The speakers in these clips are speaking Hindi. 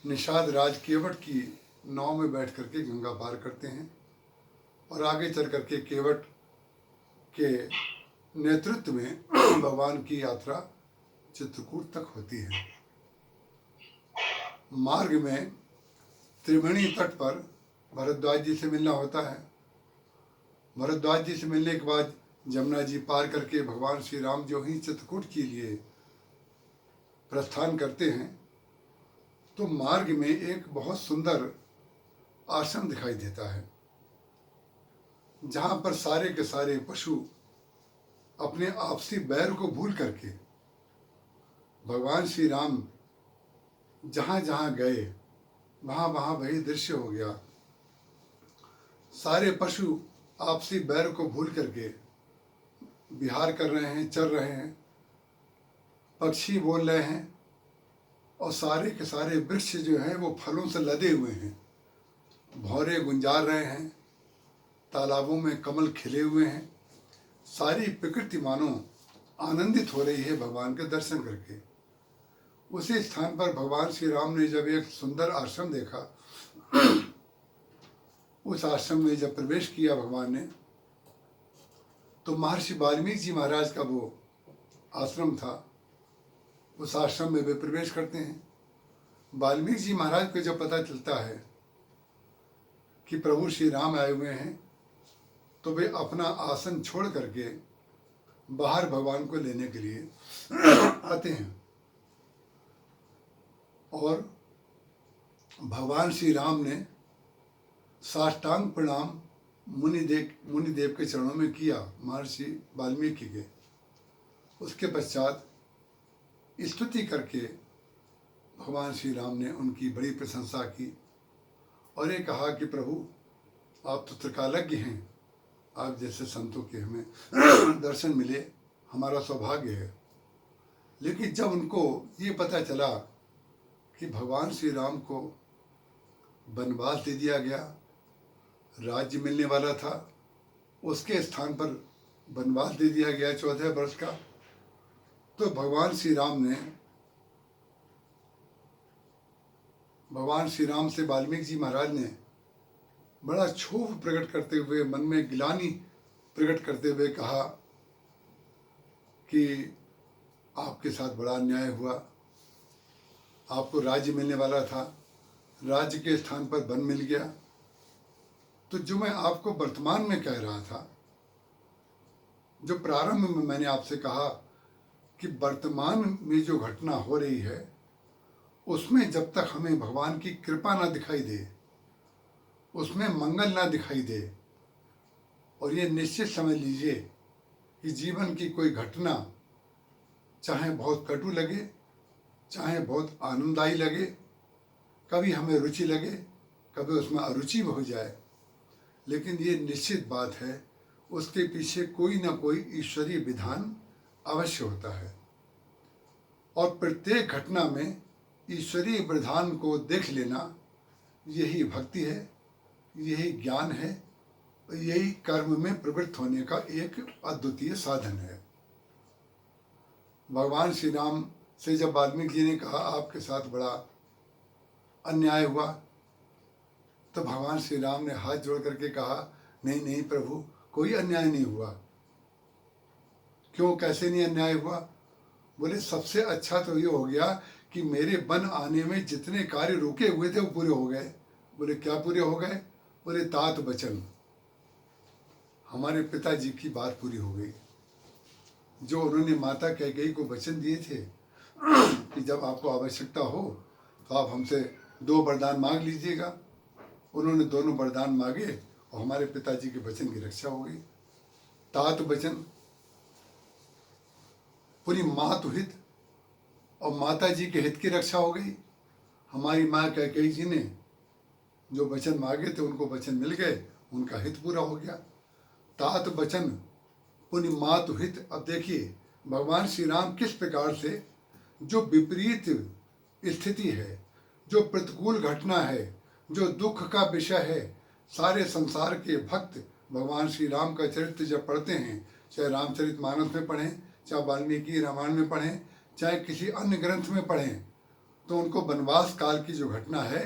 निषाद राज केवट की नाव में बैठ करके गंगा पार करते हैं और आगे चल करके केवट के नेतृत्व में भगवान की यात्रा चित्रकूट तक होती है। मार्ग में त्रिवेणी तट पर भरद्वाज जी से मिलना होता है। भरद्वाज जी से मिलने के बाद जमुना जी पार करके भगवान श्री राम जो ही चित्रकूट के लिए प्रस्थान करते हैं तो मार्ग में एक बहुत सुंदर आश्रम दिखाई देता है, जहाँ पर सारे के सारे पशु अपने आपसी बैर को भूल करके भगवान श्री राम जहाँ जहाँ गए वहाँ वहाँ वही दृश्य हो गया। सारे पशु आपसी बैर को भूल करके विहार कर रहे हैं, चल रहे हैं, पक्षी बोल रहे हैं और सारे के सारे वृक्ष जो हैं वो फलों से लदे हुए हैं, भौरे गुंजार रहे हैं, तालाबों में कमल खिले हुए हैं। सारी प्रकृति मानो आनंदित हो रही है भगवान के दर्शन करके। उसी स्थान पर भगवान श्री राम ने जब एक सुंदर आश्रम देखा, उस आश्रम में जब प्रवेश किया भगवान ने, तो महर्षि वाल्मीकि जी महाराज का वो आश्रम था, उस आश्रम में वे प्रवेश करते हैं। वाल्मीकि जी महाराज को जब पता चलता है कि प्रभु श्री राम आए हुए हैं तो वे अपना आसन छोड़ करके बाहर भगवान को लेने के लिए आते हैं और भगवान श्री राम ने साष्टांग प्रणाम मुनिदेव के चरणों में किया, महर्षि वाल्मीकि के। उसके पश्चात स्तुति करके भगवान श्री राम ने उनकी बड़ी प्रशंसा की और ये कहा कि प्रभु आप तो त्रिकालज्ञ हैं, आप जैसे संतों के हमें दर्शन मिले हमारा सौभाग्य है। लेकिन जब उनको ये पता चला कि भगवान श्री राम को वनवास दे दिया गया, राज्य मिलने वाला था, उसके स्थान पर वनवास दे दिया गया 14 वर्ष का, तो भगवान श्री राम से वाल्मीकि जी महाराज ने बड़ा क्षोभ प्रकट करते हुए, मन में गिलानी प्रकट करते हुए कहा कि आपके साथ बड़ा अन्याय हुआ, आपको राज्य मिलने वाला था, राज्य के स्थान पर वन मिल गया। तो जो मैं आपको वर्तमान में कह रहा था, जो प्रारंभ में मैंने आपसे कहा कि वर्तमान में जो घटना हो रही है उसमें जब तक हमें भगवान की कृपा ना दिखाई दे, उसमें मंगल ना दिखाई दे, और ये निश्चित समझ लीजिए कि जीवन की कोई घटना चाहे बहुत कटु लगे, चाहे बहुत आनंददायी लगे, कभी हमें रुचि लगे, कभी उसमें अरुचि हो जाए, लेकिन ये निश्चित बात है उसके पीछे कोई ना कोई ईश्वरीय विधान अवश्य होता है। और प्रत्येक घटना में ईश्वरीय विधान को देख लेना यही भक्ति है, यही ज्ञान है, यही कर्म में प्रवृत्त होने का एक अद्वितीय साधन है। भगवान श्री राम से जब वाल्मीकि जी ने कहा आपके साथ बड़ा अन्याय हुआ, तो भगवान श्री राम ने हाथ जोड़ करके कहा नहीं नहीं प्रभु, कोई अन्याय नहीं हुआ। क्यों, कैसे नहीं अन्याय हुआ? बोले सबसे अच्छा तो ये हो गया कि मेरे वन आने में जितने कार्य रुके हुए थे वो पूरे हो गए। बोले क्या पूरे हो गए? बोले तात वचन, हमारे पिताजी की बात पूरी हो गई। जो उन्होंने माता कैकेयी को वचन दिए थे कि जब आपको आवश्यकता हो तो आप हमसे 2 वरदान मांग लीजिएगा, उन्होंने दोनों वरदान मांगे और हमारे पिताजी के वचन की रक्षा हो गई। तात वचन, पूरी मातु हित और माता जी के हित की रक्षा हो गई। हमारी माँ कैकेयी जी ने जो वचन मांगे थे उनको वचन मिल गए, उनका हित पूरा हो गया। तात वचन पुनि मातु हित। अब देखिए भगवान श्री राम किस प्रकार से जो विपरीत स्थिति है, जो प्रतिकूल घटना है, जो दुख का विषय है, सारे संसार के भक्त भगवान श्री राम का चरित्र जब पढ़ते हैं, चाहे रामचरितमानस में पढ़ें, चाहे वाल्मीकि रामायण में पढ़ें, चाहे किसी अन्य ग्रंथ में पढ़ें, तो उनको वनवास काल की जो घटना है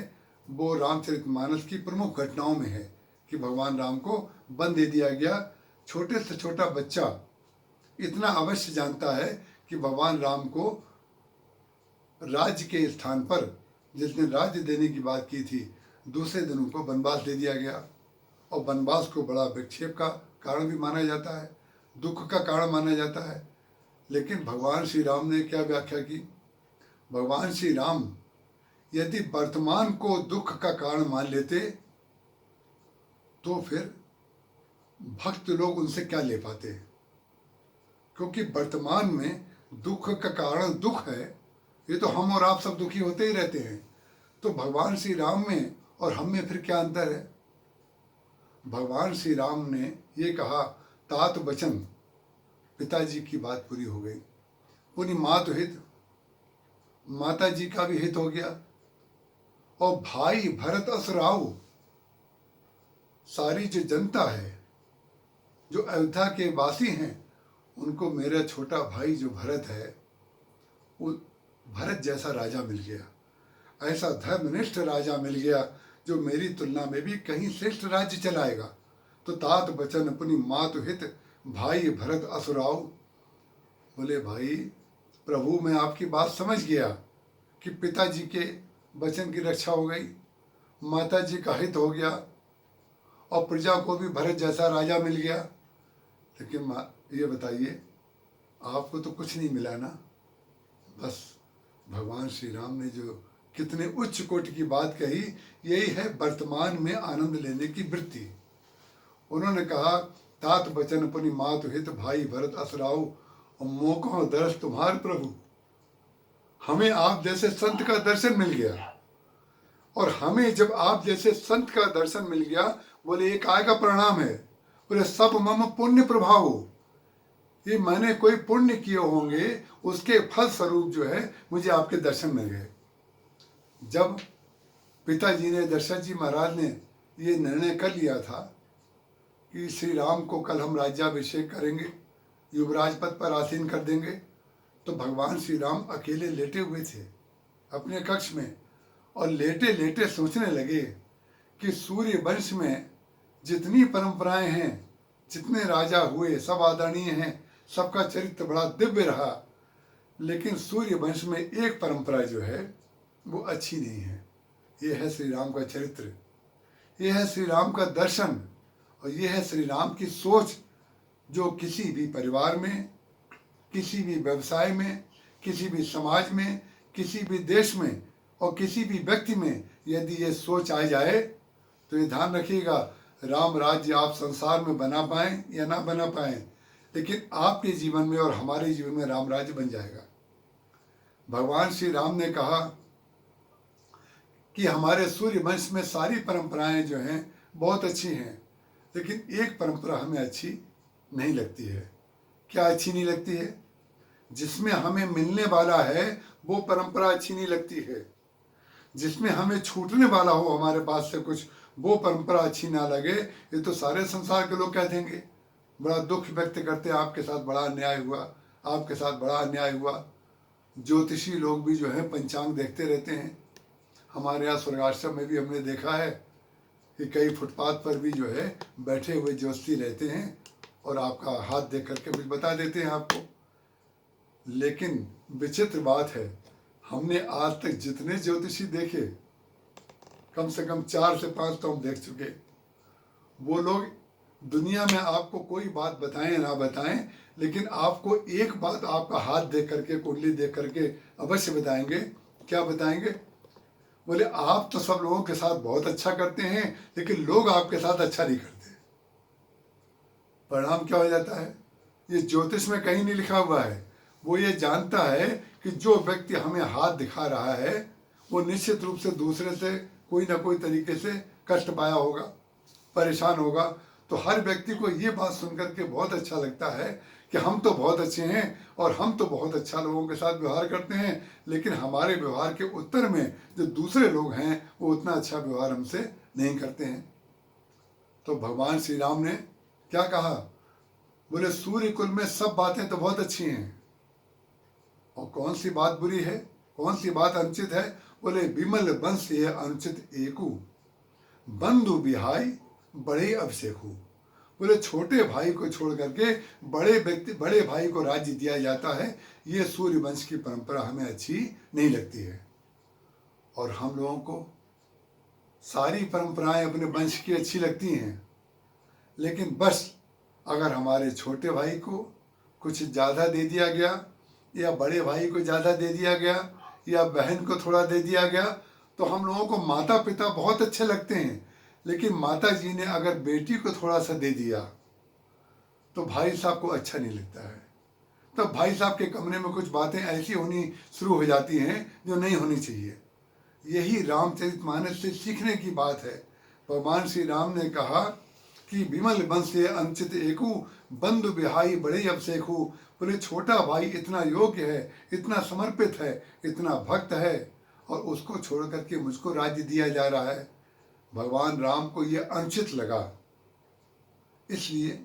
वो रामचरितमानस की प्रमुख घटनाओं में है कि भगवान राम को वन दे दिया गया। छोटे से छोटा बच्चा इतना अवश्य जानता है कि भगवान राम को राज्य के स्थान पर जिस दिन राज्य देने की बात की थी, दूसरे दिन उनको वनवास दे दिया गया। और वनवास को बड़ा विक्षेप का कारण भी माना जाता है, दुख का कारण माना जाता है। लेकिन भगवान श्री राम ने क्या व्याख्या की? भगवान श्री राम यदि वर्तमान को दुख का कारण मान लेते तो फिर भक्त लोग उनसे क्या ले पाते? क्योंकि वर्तमान में दुख का कारण दुख है, ये तो हम और आप सब दुखी होते ही रहते हैं। तो भगवान श्री राम में और हम में फिर क्या अंतर है? भगवान श्री राम ने ये कहा, तात बचन, पिताजी की बात पूरी हो गई। पूरी मातु हित, माता जी का भी हित हो गया। और भाई भरत असुराव, सारी जो जनता है, जो अयोध्या के वासी हैं, उनको मेरा छोटा भाई जो भरत है, वो भरत जैसा राजा मिल गया, ऐसा धर्मनिष्ठ राजा मिल गया जो मेरी तुलना में भी कहीं श्रेष्ठ राज्य चलाएगा। तो तात बचन अपनी मातु हित, भाई भरत असुराव। बोले भाई प्रभु, मैं आपकी बात समझ गया कि पिताजी के वचन की रक्षा हो गई, माता जी का हित हो गया और प्रजा को भी भरत जैसा राजा मिल गया। लेकिन ये बताइए, आपको तो कुछ नहीं मिला ना। बस भगवान श्री राम ने जो कितने उच्च कोटि की बात कही, यही है वर्तमान में आनंद लेने की वृत्ति। उन्होंने कहा, तात बचन अपनी मातु हित, भाई भरत असुराव, और मोको दर्श तुम्हार प्रभु। हमें आप जैसे संत का दर्शन मिल गया। और हमें जब आप जैसे संत का दर्शन मिल गया, बोले एक काय का परिणाम है? बोले सब मम पुण्य प्रभाव। ये मैंने कोई पुण्य किए होंगे, उसके फल स्वरूप जो है मुझे आपके दर्शन मिल गए। जब पिताजी ने, दशरथ जी महाराज ने ये निर्णय कर लिया था कि श्री राम को कल हम राज्याभिषेक करेंगे, युवराज पद पर आसीन कर देंगे, तो भगवान श्री राम अकेले लेटे हुए थे अपने कक्ष में, और लेटे लेटे सोचने लगे कि सूर्य वंश में जितनी परंपराएं हैं, जितने राजा हुए, सब आदरणीय हैं, सबका चरित्र बड़ा दिव्य रहा, लेकिन सूर्य वंश में एक परंपरा जो है वो अच्छी नहीं है। ये है श्री राम का चरित्र, ये है श्री राम का दर्शन, और ये है श्री राम की सोच, जो किसी भी परिवार में, किसी भी व्यवसाय में, किसी भी समाज में, किसी भी देश में और किसी भी व्यक्ति में यदि ये सोच आ जाए तो ये ध्यान रखिएगा, राम राज्य आप संसार में बना पाएं या ना बना पाएं, लेकिन आपके जीवन में और हमारे जीवन में राम राज्य बन जाएगा। भगवान श्री राम ने कहा कि हमारे सूर्य वंश में सारी परंपराएं जो हैं बहुत अच्छी हैं, लेकिन एक परंपरा हमें अच्छी नहीं लगती है। क्या अच्छी नहीं लगती है? जिसमें हमें मिलने वाला है वो परंपरा अच्छी नहीं लगती है। जिसमें हमें छूटने वाला हो हमारे पास से कुछ, वो परंपरा अच्छी ना लगे, ये तो सारे संसार के लोग कह देंगे। बड़ा दुख व्यक्त करते, आपके साथ बड़ा अन्याय हुआ, आपके साथ बड़ा अन्याय हुआ। ज्योतिषी लोग भी जो है पंचांग देखते रहते हैं। हमारे यहाँ स्वर्गाश्रम में भी हमने देखा है कि कई फुटपाथ पर भी जो है बैठे हुए ज्योतिषी रहते हैं और आपका हाथ देख करके कुछ बता देते हैं आपको। लेकिन विचित्र बात है, हमने आज तक जितने ज्योतिषी देखे, कम से कम 4 से 5 तो हम देख चुके। वो लोग दुनिया में आपको कोई बात बताएं ना बताएं, लेकिन आपको एक बात आपका हाथ देख करके, कुंडली देख करके अवश्य बताएंगे। क्या बताएंगे? बोले आप तो सब लोगों के साथ बहुत अच्छा करते हैं, लेकिन लोग आपके साथ अच्छा नहीं करते। परिणाम क्या हो जाता है? ये ज्योतिष में कहीं नहीं लिखा हुआ है। वो ये जानता है कि जो व्यक्ति हमें हाथ दिखा रहा है वो निश्चित रूप से दूसरे से कोई ना कोई तरीके से कष्ट पाया होगा, परेशान होगा। तो हर व्यक्ति को ये बात सुनकर के बहुत अच्छा लगता है कि हम तो बहुत अच्छे हैं और हम तो बहुत अच्छा लोगों के साथ व्यवहार करते हैं, लेकिन हमारे व्यवहार के उत्तर में जो दूसरे लोग हैं वो उतना अच्छा व्यवहार हमसे नहीं करते हैं। तो भगवान श्री राम ने क्या कहा? बोले सूर्य कुल में सब बातें तो बहुत अच्छी हैं, और कौन सी बात बुरी है, कौन सी बात अनुचित है? बोले विमल वंश ये अनुचित एकू, बंधु बिहाई बड़े अभिषेकू। बोले छोटे भाई को छोड़ करके बड़े भाई को राज्य दिया जाता है, ये सूर्य वंश की परंपरा हमें अच्छी नहीं लगती है। और हम लोगों को सारी परंपराएं अपने वंश की अच्छी लगती हैं, लेकिन बस अगर हमारे छोटे भाई को कुछ ज़्यादा दे दिया गया या बड़े भाई को ज़्यादा दे दिया गया या बहन को थोड़ा दे दिया गया तो हम लोगों को माता पिता बहुत अच्छे लगते हैं, लेकिन माता जी ने अगर बेटी को थोड़ा सा दे दिया तो भाई साहब को अच्छा नहीं लगता है। तो भाई साहब के कमरे में कुछ बातें ऐसी होनी शुरू हो जाती हैं जो नहीं होनी चाहिए। यही रामचरितमानस से सीखने की बात है। भगवान श्री राम ने कहा कि विमल वंश से अनुचित एकू, बंधु बिहाई बड़े अभिषेकू। बोले छोटा भाई इतना योग्य है, इतना समर्पित है, इतना भक्त है, और उसको छोड़ करके मुझको राज्य दिया जा रहा है। भगवान राम को ये अनुचित लगा। इसलिए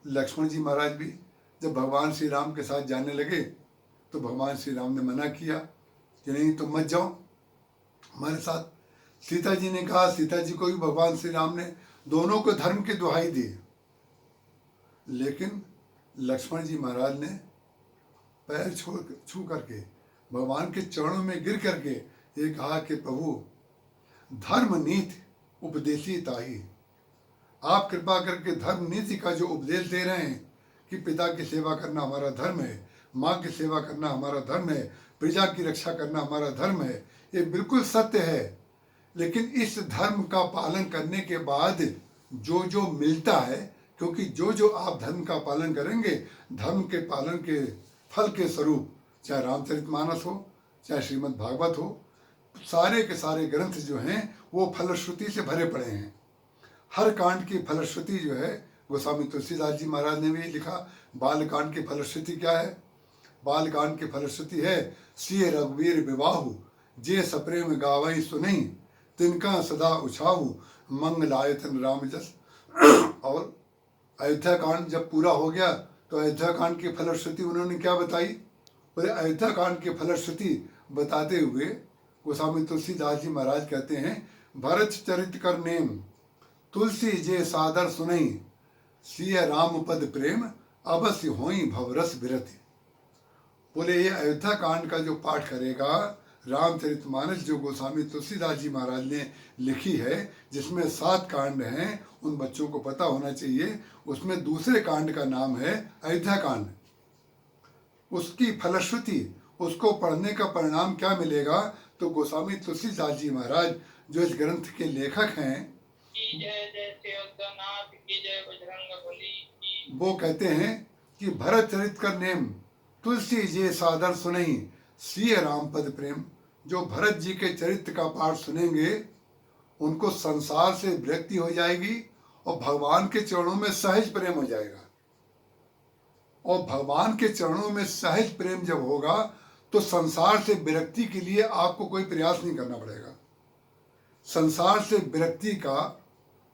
लक्ष्मण जी महाराज भी जब भगवान श्री राम के साथ जाने लगे तो भगवान श्री राम ने मना किया कि नहीं, तुम मत जाओ हमारे साथ। सीता जी ने कहा, सीता जी को भी भगवान श्री राम ने दोनों को धर्म की दुहाई दी, लेकिन लक्ष्मण जी महाराज ने पैर छू करके भगवान के चरणों में गिर करके ये कहा कि प्रभु धर्म नीति उपदेशी ताही, आप कृपा करके धर्म नीति का जो उपदेश दे रहे हैं कि पिता की सेवा करना हमारा धर्म है, माँ की सेवा करना हमारा धर्म है, प्रजा की रक्षा करना हमारा धर्म है, ये बिल्कुल सत्य है। लेकिन इस धर्म का पालन करने के बाद जो जो मिलता है, क्योंकि जो जो आप धर्म का पालन करेंगे, धर्म के पालन के फल के स्वरूप, चाहे रामचरितमानस हो, चाहे श्रीमद् भागवत हो, सारे के सारे ग्रंथ जो हैं वो फलश्रुति से भरे पड़े हैं। हर कांड की फलश्रुति जो है, गोस्वामी तुलसीदास जी महाराज ने भी लिखा, बाल कांड की फलश्रुति क्या है? बाल कांड की फलश्रुति है, सिय रघुवीर विवाहु, जे सप्रेम गावई सुनई, तिनका सदा उछाऊ, मंगलायतन राम जस। और अयोध्या कांड जब पूरा हो गया तो अयोध्या कांड की फलश्रुति उन्होंने क्या बताई? बोले अयोध्या कांड की फलश्रुति बताते हुए गोस्वामी तुलसीदास जी महाराज कहते हैं, भरत चरित कर नेम तुलसी जे सादर सुनई, सिय राम पद प्रेम अवश्य होई भवरस विरति। बोले ये अयोध्या कांड का जो पाठ करेगा, रामचरितमानस जो गोस्वामी तुलसीदास जी महाराज ने लिखी है, जिसमें 7 कांड हैं, उन बच्चों को पता होना चाहिए, उसमें दूसरे कांड का नाम है अयोध्या कांड। उसकी फलश्रुति, उसको पढ़ने का परिणाम क्या मिलेगा? तो गोस्वामी तुलसीदास जी महाराज जो इस ग्रंथ के लेखक हैं, वो कहते हैं कि भरत चरित कर नेम तुलसी जे सादर सुनई, सिय राम पद प्रेम। जो भरत जी के चरित्र का पाठ सुनेंगे उनको संसार से विरक्ति हो जाएगी और भगवान के चरणों में सहज प्रेम हो जाएगा। और भगवान के चरणों में सहज प्रेम जब होगा तो संसार से विरक्ति के लिए आपको कोई प्रयास नहीं करना पड़ेगा। संसार से विरक्ति का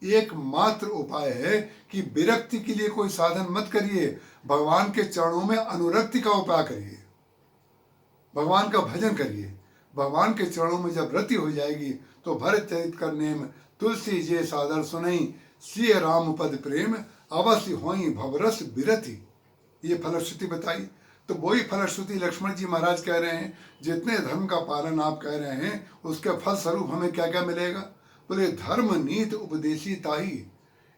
एकमात्र उपाय है कि विरक्ति के लिए कोई साधन मत करिए, भगवान के चरणों में अनुरक्ति का उपाय करिए, भगवान का भजन करिए। भगवान के चरणों में जब रति हो जाएगी तो भरत चरित कर नेम तुलसी जे सादर सुनई, सिय राम पद प्रेम अवश्य होई भवरस विरति। ये फलश्रुति बताई। तो वही फलश्रुति लक्ष्मण जी महाराज कह रहे हैं, जितने धर्म का पालन आप कह रहे हैं उसके फल स्वरूप हमें क्या क्या मिलेगा? बोले धर्म नीति उपदेशी ताही।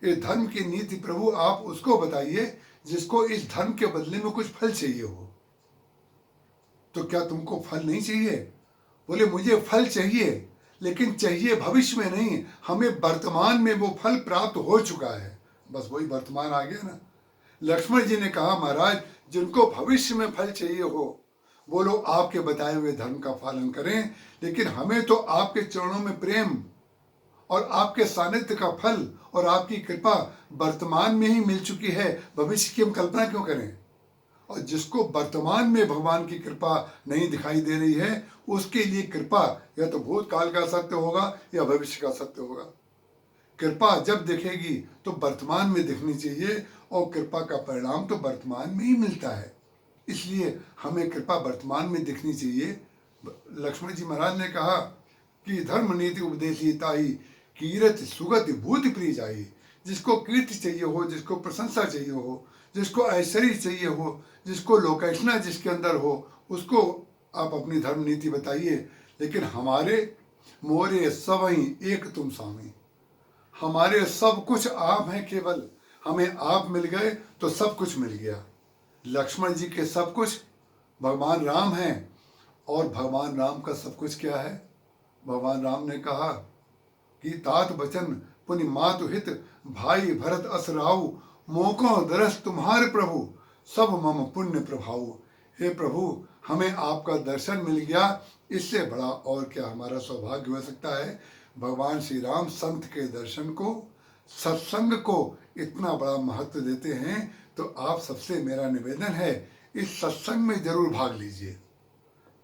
ये धर्म की नीति प्रभु आप उसको बताइए जिसको इस धर्म के बदले में कुछ फल चाहिए हो। तो क्या तुमको फल नहीं चाहिए? बोले मुझे फल चाहिए, लेकिन चाहिए भविष्य में नहीं, हमें वर्तमान में वो फल प्राप्त हो चुका है। बस वही वर्तमान आ गया ना। लक्ष्मण जी ने कहा, महाराज जिनको भविष्य में फल चाहिए हो वो लोग आपके बताए हुए धर्म का पालन करें, लेकिन हमें तो आपके चरणों में प्रेम और आपके सानिध्य का फल और आपकी कृपा वर्तमान में ही मिल चुकी है, भविष्य की हम कल्पना क्यों करें? और जिसको वर्तमान में भगवान की कृपा नहीं दिखाई दे रही है उसके लिए कृपा या तो भूतकाल का सत्य होगा या भविष्य का सत्य होगा। कृपा जब दिखेगी तो वर्तमान में दिखनी चाहिए और कृपा का परिणाम तो वर्तमान में ही मिलता है। इसलिए हमें कृपा वर्तमान में दिखनी चाहिए, लक्ष्मण जी महाराज ने कहा कि धर्म नीति उपदेशी ताई कीरत सुगति भूति प्रिय जाई। जिसको कीर्ति चाहिए हो, जिसको प्रशंसा चाहिए हो, जिसको ऐश्वर्य चाहिए हो, जिसको लोकेशना जिसके अंदर हो, उसको आप अपनी धर्म नीति बताइए। लेकिन हमारे मोरे सबई एक तुम स्वामी, हमारे सब कुछ आप हैं, केवल हमें आप मिल गए तो सब कुछ मिल गया। लक्ष्मण जी के सब कुछ भगवान राम हैं, और भगवान राम का सब कुछ क्या है? भगवान राम ने कहा कि तात बचन पुनि मातु हित, भाई भरत असराऊ, मोको दरस तुम्हारे प्रभु, सब मम पुण्य प्रभाऊ। हे प्रभु, हमें आपका दर्शन मिल गया, इससे बड़ा और क्या हमारा सौभाग्य हो सकता है? भगवान श्री राम संत के दर्शन को, सत्संग को इतना बड़ा महत्व देते हैं। तो आप सबसे मेरा निवेदन है, इस सत्संग में जरूर भाग लीजिए,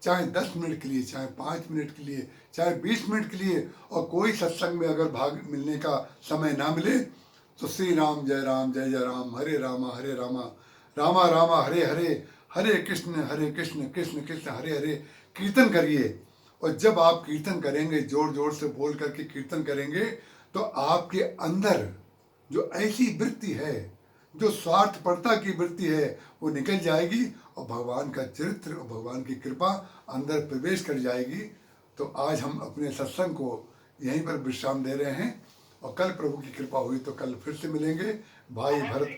चाहे 10 मिनट के लिए, चाहे 5 मिनट के लिए, चाहे 20 मिनट के लिए। और कोई सत्संग में अगर भाग मिलने का समय ना मिले तो श्री राम जय जय राम, हरे रामा रामा रामा हरे हरे, हरे कृष्ण कृष्ण कृष्ण हरे हरे कीर्तन करिए। और जब आप कीर्तन करेंगे, जोर जोर से बोल करके कीर्तन करेंगे, तो आपके अंदर जो ऐसी वृत्ति है, जो स्वार्थपरता की वृत्ति है, वो निकल जाएगी और भगवान का चरित्र और भगवान की कृपा अंदर प्रवेश कर जाएगी। तो आज हम अपने सत्संग को यहीं पर विश्राम दे रहे हैं, और कल प्रभु की कृपा हुई तो कल फिर से मिलेंगे। भाई भरत